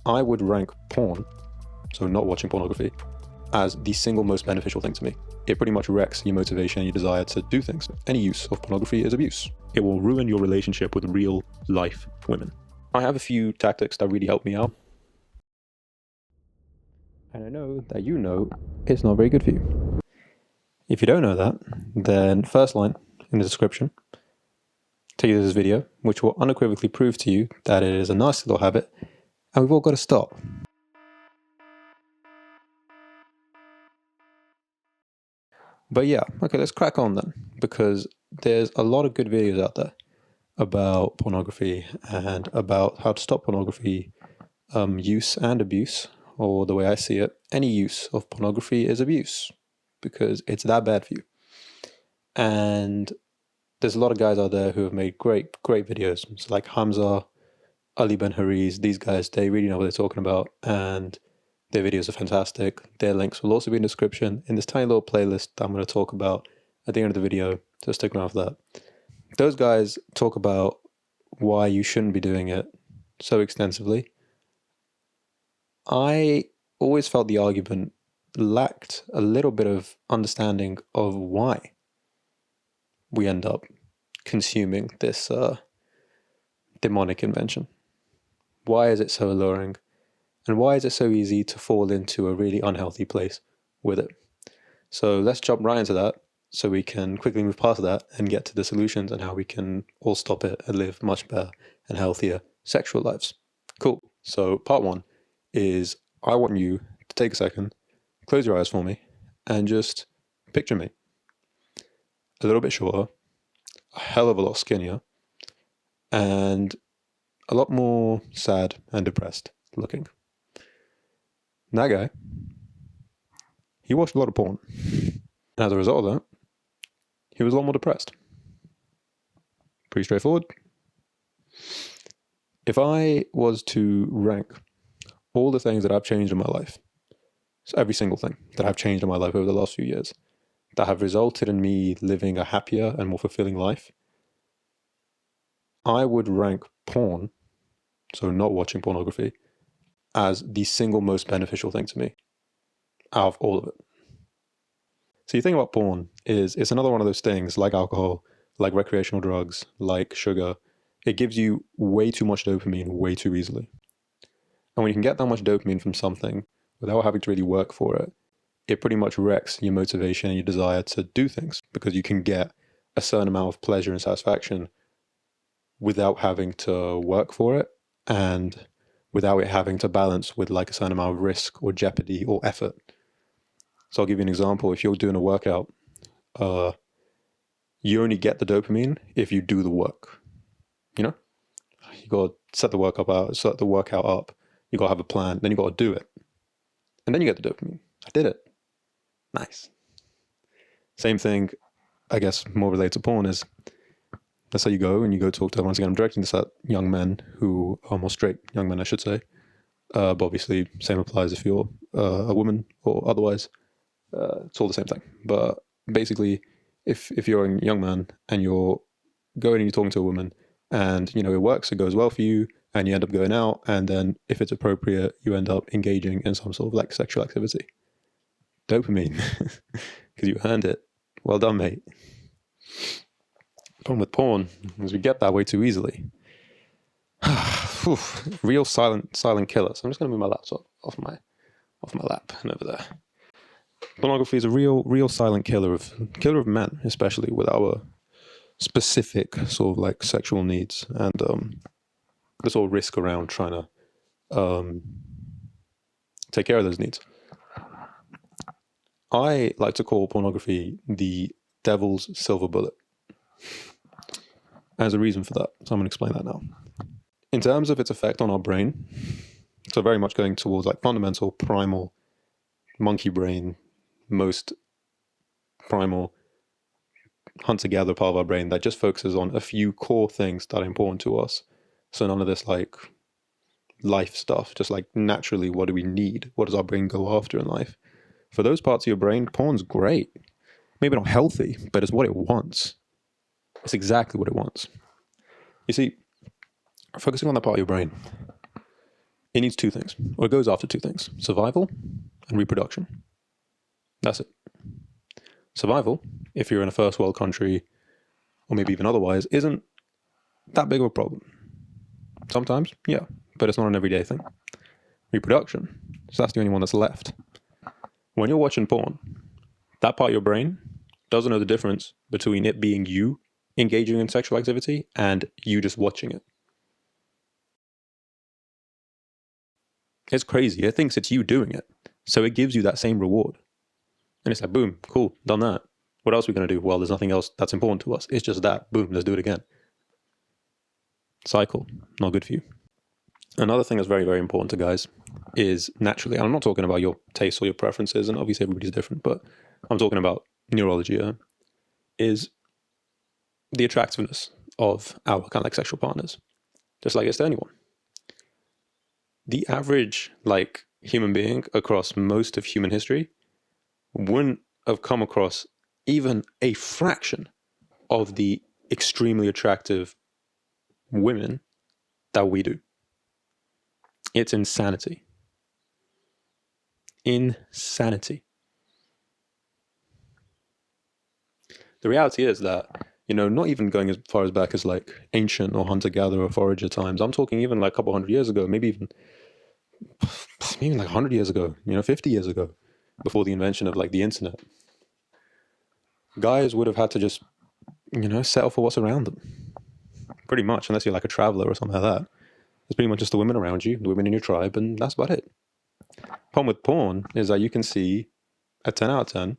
I would rank porn, so not watching pornography, as the single most beneficial thing to me. It pretty much wrecks your motivation and your desire to do things. Any use of pornography is abuse. It will ruin your relationship with real life women. I have a few tactics that really help me out. And I know that you know it's not very good for you. If you don't know that, then first line in the description, take this video, which will unequivocally prove to you that it is a nasty little habit and we've all got to stop. But yeah, okay, let's crack on then, because there's a lot of good videos out there about pornography and about how to stop pornography use and abuse, or the way I see it, any use of pornography is abuse because it's that bad for you. And there's a lot of guys out there who have made great videos. So like Hamza, Ali Ben Hariz, these guys, they really know what they're talking about, and their videos are fantastic. Their links will also be in the description in this tiny little playlist that I'm going to talk about at the end of the video, so stick around for that. Those guys talk about why you shouldn't be doing it so extensively. I always felt the argument lacked a little bit of understanding of why we end up consuming this demonic invention. Why is it so alluring? And why is it so easy to fall into a really unhealthy place with it? So let's jump right into that so we can quickly move past that and get to the solutions and how we can all stop it and live much better and healthier sexual lives. Cool. So part one is I want you to take a second, close your eyes for me, and just picture me. A little bit shorter, a hell of a lot skinnier, and a lot more sad and depressed looking. And that guy, he watched a lot of porn. And as a result of that, he was a lot more depressed. Pretty straightforward. If I was to rank all the things that I've changed in my life, so every single thing that I've changed in my life over the last few years, that have resulted in me living a happier and more fulfilling life, I would rank porn, so not watching pornography, as the single most beneficial thing to me out of all of it. So you think about porn is it's another one of those things like alcohol, like recreational drugs, like sugar. It gives you way too much dopamine way too easily. And when you can get that much dopamine from something without having to really work for it, it pretty much wrecks your motivation and your desire to do things, because you can get a certain amount of pleasure and satisfaction without having to work for it and without it having to balance with like a certain amount of risk or jeopardy or effort. So I'll give you an example. If you're doing a workout, you only get the dopamine if you do the work. You know, you got to set the workout up. You got to have a plan. Then you got to do it, and then you get the dopamine. I did it. Nice. Same thing, I guess, more related to porn is, let's say you go and you go talk to, once again, I'm directing this at young men who are more straight young men, I should say. But obviously, same applies if you're a woman or otherwise. It's all the same thing. But basically, if you're a young man and you're going and you're talking to a woman and, you know, it works, it goes well for you, and you end up going out, and then if it's appropriate, you end up engaging in some sort of like sexual activity. Dopamine, because you earned it. Well done, mate. Problem with porn is we get that way too easily. Real silent killer. So I'm just going to move my laptop off my lap and over there. Pornography is a real silent killer of men, especially with our specific sort of like sexual needs and the sort of risk around trying to take care of those needs. I like to call pornography the devil's silver bullet. There's a reason for that, so I'm going to explain that now. In terms of its effect on our brain, so very much going towards like fundamental, primal, monkey brain, most primal, hunter-gatherer part of our brain that just focuses on a few core things that are important to us. So none of this like life stuff, just like naturally, what do we need? What does our brain go after in life? For those parts of your brain, porn's great. Maybe not healthy, but it's what it wants. It's exactly what it wants. You see, focusing on that part of your brain, It needs two things, or it goes after two things: survival and reproduction. That's it. Survival, if you're in a first world country, or maybe even otherwise, isn't that big of a problem. Sometimes, yeah, but it's not an everyday thing. Reproduction, so that's the only one that's left. When you're watching porn, that part of your brain doesn't know the difference between it being you engaging in sexual activity and you just watching it. It's crazy. It thinks it's you doing it. So it gives you that same reward. And it's like, boom, cool, done that. What else are we going to do? Well, there's nothing else that's important to us. It's just that. Boom, let's do it again. Cycle, not good for you. Another thing that's very, very important to guys is naturally, and I'm not talking about your tastes or your preferences, and obviously everybody's different, but I'm talking about neurology, is the attractiveness of our kind of like sexual partners, just like it's to anyone. The average like human being across most of human history wouldn't have come across even a fraction of the extremely attractive women that we do. It's insanity. Insanity. The reality is that, you know, not even going as far as back as like ancient or hunter-gatherer or forager times. I'm talking even like a couple hundred years ago, maybe like 100 years ago, 50 years ago, before the invention of like the internet. Guys would have had to just, settle for what's around them. Pretty much, unless you're like a traveler or something like that. It's pretty much just the women around you, the women in your tribe, and that's about it. Problem with porn is that you can see a 10 out of 10,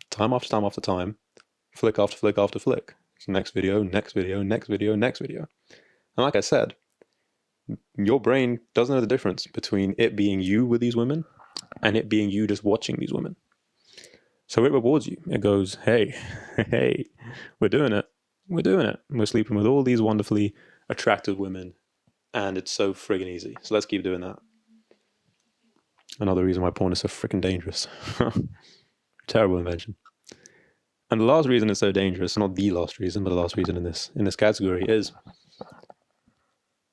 time after time after time, flick after flick after flick. It's next video, next video, next video, next video. And like I said, your brain doesn't know the difference between it being you with these women and it being you just watching these women. So it rewards you. It goes, hey, we're doing it. We're doing it. We're sleeping with all these wonderfully attractive women. And it's so friggin' easy. So let's keep doing that. Another reason why porn is so freaking dangerous. Terrible invention. And the last reason it's so dangerous, not the last reason, but the last reason in this category is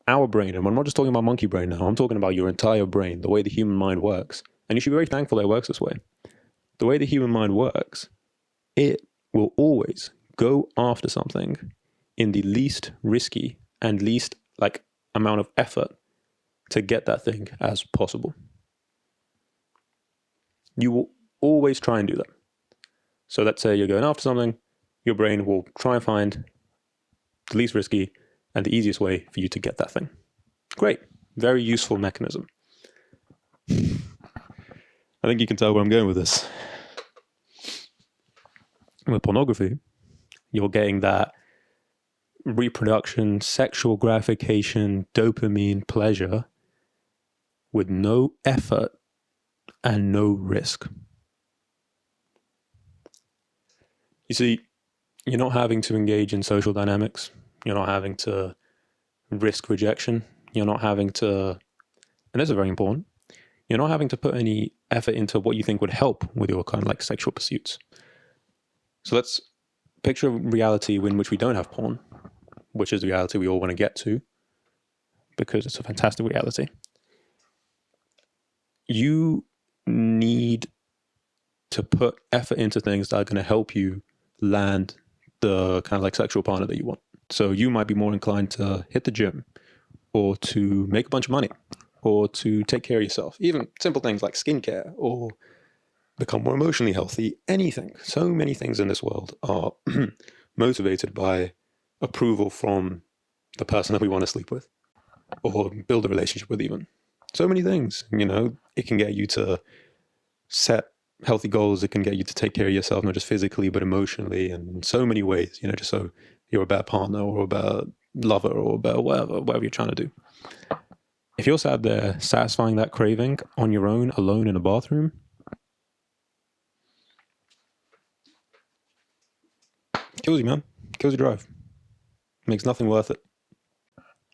our brain. And I'm not just talking about monkey brain now. I'm talking about your entire brain, the way the human mind works. And you should be very thankful that it works this way. The way the human mind works, it will always go after something in the least risky and least amount of effort to get that thing as possible. You will always try and do that. So let's say you're going after something, your brain will try and find the least risky and the easiest way for you to get that thing. Great. Very useful mechanism. I think you can tell where I'm going with this. With pornography, you're getting that reproduction, sexual gratification, dopamine pleasure with no effort and no risk. You see, you're not having to engage in social dynamics. You're not having to risk rejection. You're not having to, and this is very important, you're not having to put any effort into what you think would help with your kind of like sexual pursuits. So let's picture a reality in which we don't have porn, which is the reality we all want to get to, because it's a fantastic reality. You need to put effort into things that are going to help you land the kind of like sexual partner that you want. So you might be more inclined to hit the gym, or to make a bunch of money, or to take care of yourself. Even simple things like skincare, or become more emotionally healthy. Anything. So many things in this world are motivated by approval from the person that we want to sleep with or build a relationship with even. So many things, it can get you to set healthy goals. It can get you to take care of yourself, not just physically, but emotionally, and in so many ways, just so you're a better partner or a better lover or a better whatever you're trying to do. If you're sat there satisfying that craving on your own, alone in a bathroom, kills you, man. Kills your drive. Makes nothing worth it.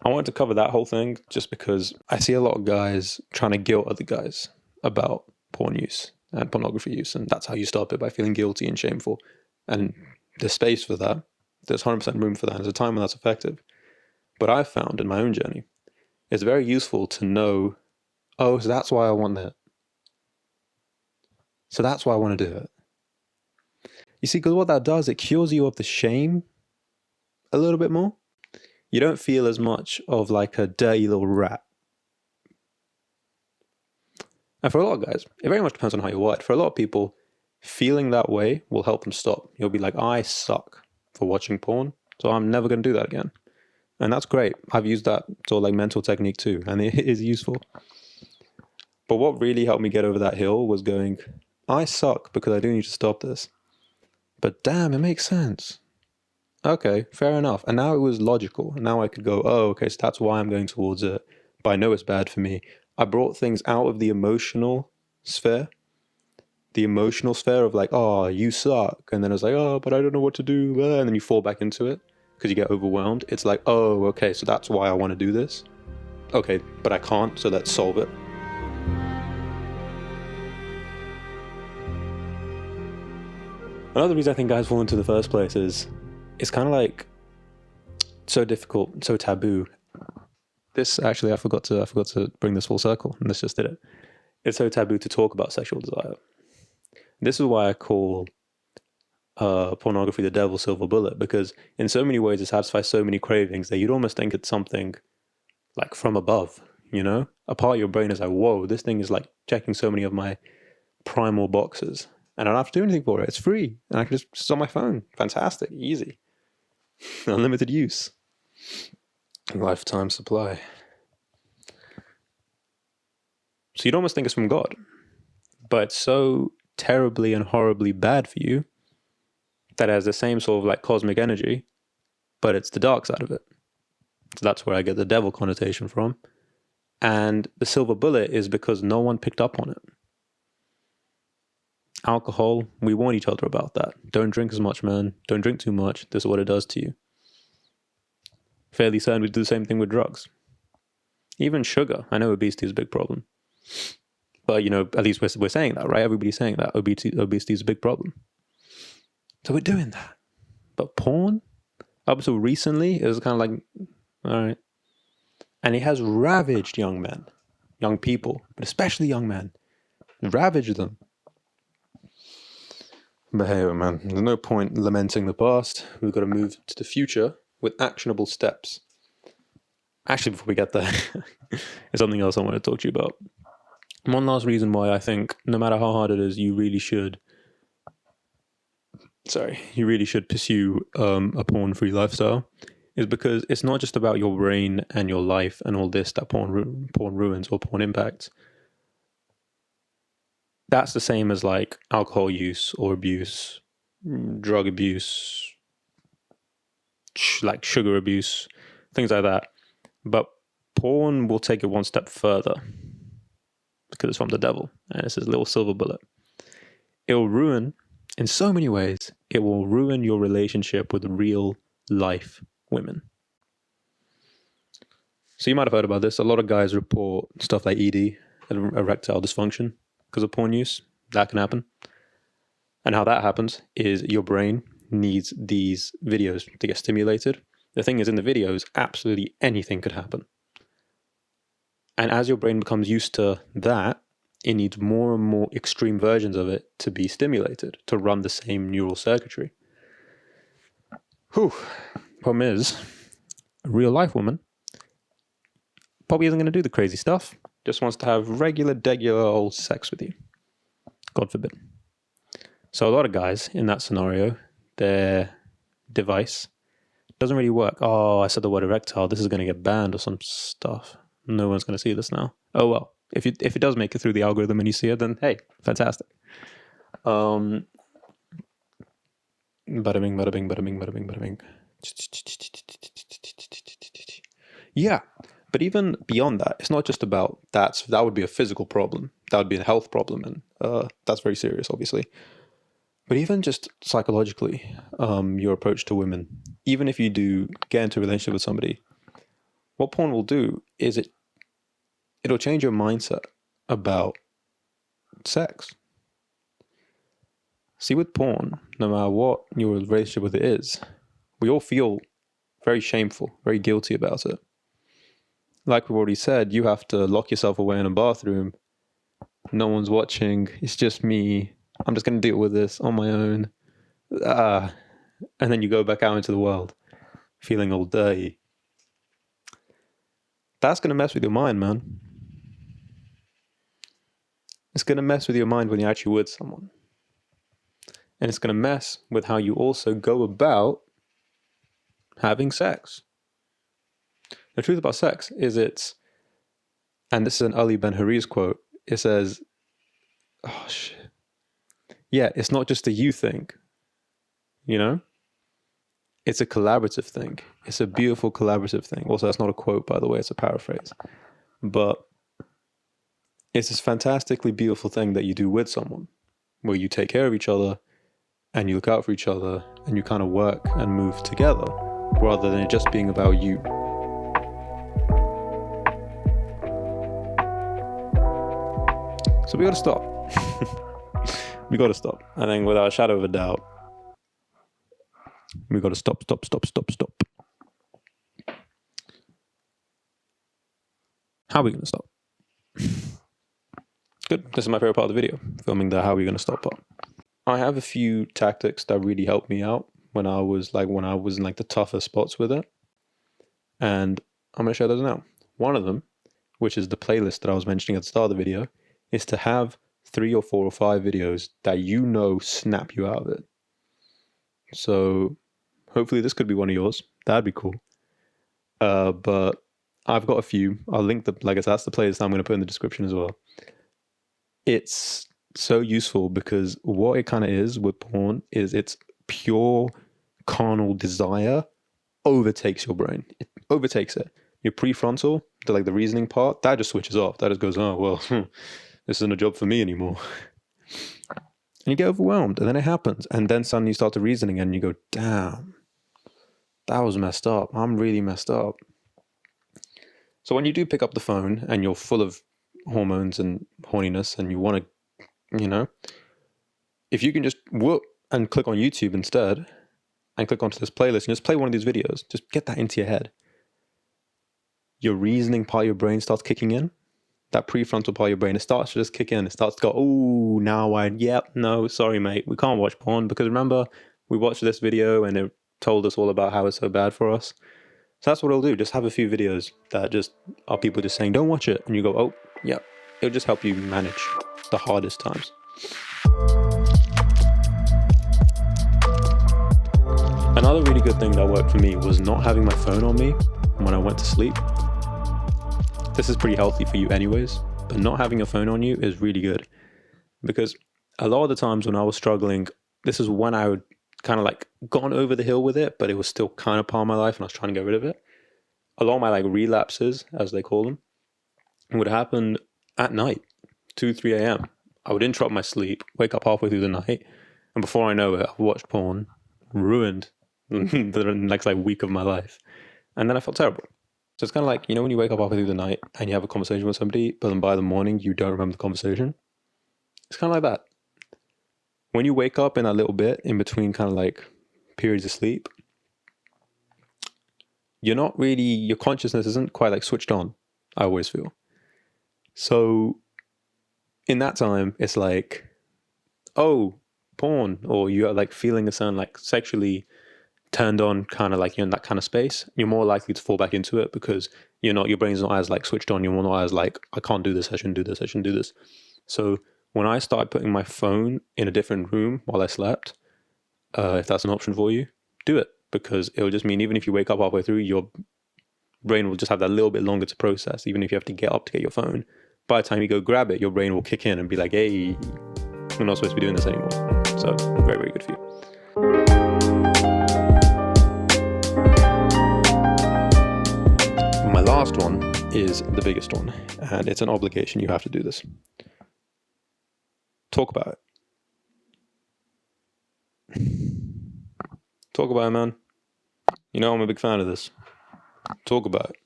I wanted to cover that whole thing just because I see a lot of guys trying to guilt other guys about porn use and pornography use, and that's how you stop it, by feeling guilty and shameful. And there's space for that. There's 100% room for that. There's a time when that's effective. But I've found in my own journey, it's very useful to know Oh, so that's why I want that. So that's why I want to do it. You see, because what that does, it cures you of the shame a little bit more. You don't feel as much of like a dirty little rat. And for a lot of guys, it very much depends on how you're wired. For a lot of people, feeling that way will help them stop. You'll be like, I suck for watching porn, so I'm never going to do that again. And that's great. I've used that sort of like mental technique too, and it is useful. But what really helped me get over that hill was going, I suck because I do need to stop this. But damn, it makes sense. Okay, fair enough. And now it was logical. And now I could go, oh, okay, so that's why I'm going towards it. But I know it's bad for me. I brought things out of the emotional sphere. The emotional sphere of like, oh, you suck. And then it's like, oh, but I don't know what to do. And then you fall back into it because you get overwhelmed. It's like, oh, okay, so that's why I want to do this. Okay, but I can't, so let's solve it. Another reason I think guys fall into the first place is it's kind of like so difficult, so taboo. This actually, I forgot to bring this full circle, and this just did it. It's so taboo to talk about sexual desire. This is why I call pornography the devil's silver bullet, because in so many ways it satisfies so many cravings that you'd almost think it's something like from above, you know? A part of your brain is like, whoa, this thing is like checking so many of my primal boxes. And I don't have to do anything for it. It's free. And I can just on my phone. Fantastic. Easy. Unlimited use. Lifetime supply. So you'd almost think it's from God. But it's so terribly and horribly bad for you that it has the same sort of like cosmic energy, but it's the dark side of it. So that's where I get the devil connotation from. And the silver bullet is because no one picked up on it. Alcohol, we warn each other about that. Don't drink as much, man. Don't drink too much. This is what it does to you. Fairly certain we do the same thing with drugs. Even sugar. I know obesity is a big problem. But, you know, at least we're saying that, right? Everybody's saying that. Obesity is a big problem. So we're doing that. But porn, up until recently, it was kind of like, all right. And it has ravaged young men, young people, but especially young men. Ravaged them. But hey, man, there's no point lamenting the past. We've got to move to the future with actionable steps. Actually, before we get there, there's something else I want to talk to you about. One last reason why I think no matter how hard it is, you really should pursue a porn-free lifestyle is because it's not just about your brain and your life and all this that porn ruins or porn impacts. That's the same as like alcohol use or abuse, drug abuse, like sugar abuse, things like that. But porn will take it one step further because it's from the devil and it's his little silver bullet. It will ruin, in so many ways, it will ruin your relationship with real life women. So you might have heard about this. A lot of guys report stuff like ED, erectile dysfunction, because of porn use. That can happen. And how that happens is your brain needs these videos to get stimulated. The thing is, in the videos, absolutely anything could happen. And as your brain becomes used to that, it needs more and more extreme versions of it to be stimulated, to run the same neural circuitry. Whew. Problem is, a real life woman probably isn't going to do the crazy stuff. Just wants to have regular old sex with you. God forbid. So a lot of guys in that scenario, their device doesn't really work. Oh, I said the word erectile. This is going to get banned or some stuff. No one's going to see this now. Oh well. If it does make it through the algorithm and you see it, then hey, fantastic. Bada bing, bada bing, bada bing, bada bing, bada bing. Yeah. But even beyond that, it's not just about that. That would be a physical problem. That would be a health problem. And that's very serious, obviously. But even just psychologically, your approach to women, even if you do get into a relationship with somebody, what porn will do is it'll change your mindset about sex. See, with porn, no matter what your relationship with it is, we all feel very shameful, very guilty about it. like we've already said, you have to lock yourself away in a bathroom. No one's watching. It's just me. I'm just going to deal with this on my own. And then you go back out into the world feeling all dirty. That's going to mess with your mind, man. It's going to mess with your mind when you're actually with someone. And it's going to mess with how you also go about having sex. The truth about sex is and this is an Ali Ben Hariz quote, it says, oh shit. Yeah, it's not just a you thing, you know? It's a collaborative thing. It's a beautiful collaborative thing. Also, that's not a quote, by the way, it's a paraphrase. But it's this fantastically beautiful thing that you do with someone, where you take care of each other and you look out for each other and you kind of work and move together rather than it just being about you. So we got to stop. We got to stop. I think without a shadow of a doubt, we got to stop. How are we going to stop? Good. This is my favorite part of the video, filming the how are we going to stop part. I have a few tactics that really helped me out when I was in like the tougher spots with it. And I'm going to share those now. One of them, which is the playlist that I was mentioning at the start of the video, is to have 3 or 4 or 5 videos that you know snap you out of it. So hopefully this could be one of yours. That'd be cool. But I've got a few. I'll link like I said, that's the playlist I'm going to put in the description as well. It's so useful because what it kind of is with porn is it's pure carnal desire overtakes your brain. It overtakes it. Your prefrontal, the reasoning part, that just switches off. That just goes, oh, well, this isn't a job for me anymore. And you get overwhelmed, and then it happens. And then suddenly you start to reasoning and you go, damn, that was messed up. I'm really messed up. So when you do pick up the phone and you're full of hormones and horniness and you want to, if you can just whoop and click on YouTube instead and click onto this playlist and just play one of these videos, just get that into your head. Your reasoning part of your brain starts kicking in. That prefrontal part of your brain, it starts to just kick in. It starts to go, oh, no, sorry, mate. We can't watch porn because remember, we watched this video and it told us all about how it's so bad for us. So that's what I'll do. Just have a few videos that just are people just saying, don't watch it. And you go, oh, yeah. It'll just help you manage the hardest times. Another really good thing that worked for me was not having my phone on me when I went to sleep. This is pretty healthy for you anyways, but not having your phone on you is really good because a lot of the times when I was struggling, this is when I would kind of like gone over the hill with it, but it was still kind of part of my life and I was trying to get rid of it. A lot of my like relapses, as they call them, would happen at night, 2, 3 a.m. I would interrupt my sleep, wake up halfway through the night, and before I know it, I've watched porn, ruined the next like week of my life. And then I felt terrible. So it's kind of like, when you wake up halfway through the night and you have a conversation with somebody, but then by the morning you don't remember the conversation. It's kind of like that. When you wake up in a little bit in between kind of like periods of sleep, your consciousness isn't quite like switched on, I always feel. So in that time, it's like, oh, porn, or you're like feeling a certain like sexually turned on kind of like you're in that kind of space, you're more likely to fall back into it because your brain's not as like switched on, you're not as like, I can't do this, I shouldn't do this, I shouldn't do this. So when I started putting my phone in a different room while I slept, if that's an option for you, do it, because it'll just mean even if you wake up halfway through, your brain will just have that little bit longer to process. Even if you have to get up to get your phone, by the time you go grab it, your brain will kick in and be like, hey, we're not supposed to be doing this anymore. So very, very good for you. My last one is the biggest one, and it's an obligation. You have to do this. Talk about it. Talk about it, man. I'm a big fan of this. Talk about it.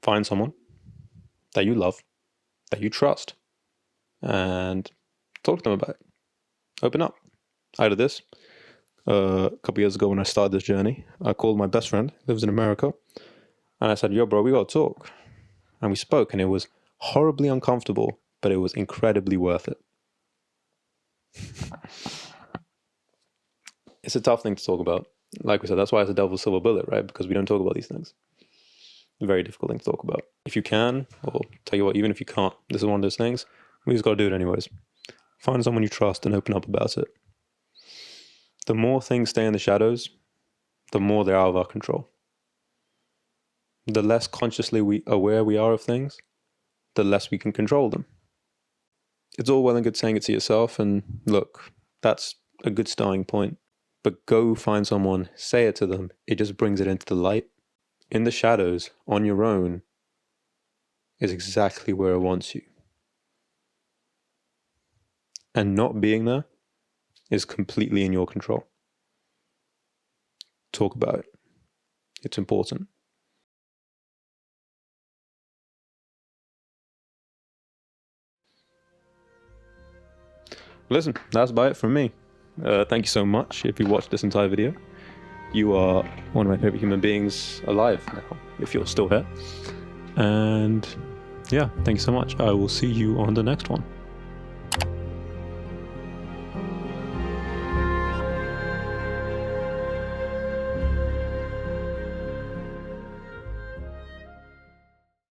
Find someone that you love, that you trust, and talk to them about it. Open up. I did this a couple years ago when I started this journey. I called my best friend, who lives in America. And I said, yo, bro, we got to talk. And we spoke, and it was horribly uncomfortable, but it was incredibly worth it. It's a tough thing to talk about. Like we said, that's why it's a devil's silver bullet, right? Because we don't talk about these things. It's a very difficult thing to talk about. If you can, or tell you what, even if you can't, this is one of those things, we just got to do it anyways. Find someone you trust and open up about it. The more things stay in the shadows, the more they're out of our control. The less consciously aware we are of things, the less we can control them. It's all well and good saying it to yourself, and look, that's a good starting point. But go find someone, say it to them, it just brings it into the light. In the shadows, on your own, is exactly where it wants you. And not being there is completely in your control. Talk about it. It's important. Listen, that's about it from me. Thank you so much if you watched this entire video. You are one of my favorite human beings alive now, if you're still here. And yeah, thank you so much. I will see you on the next one.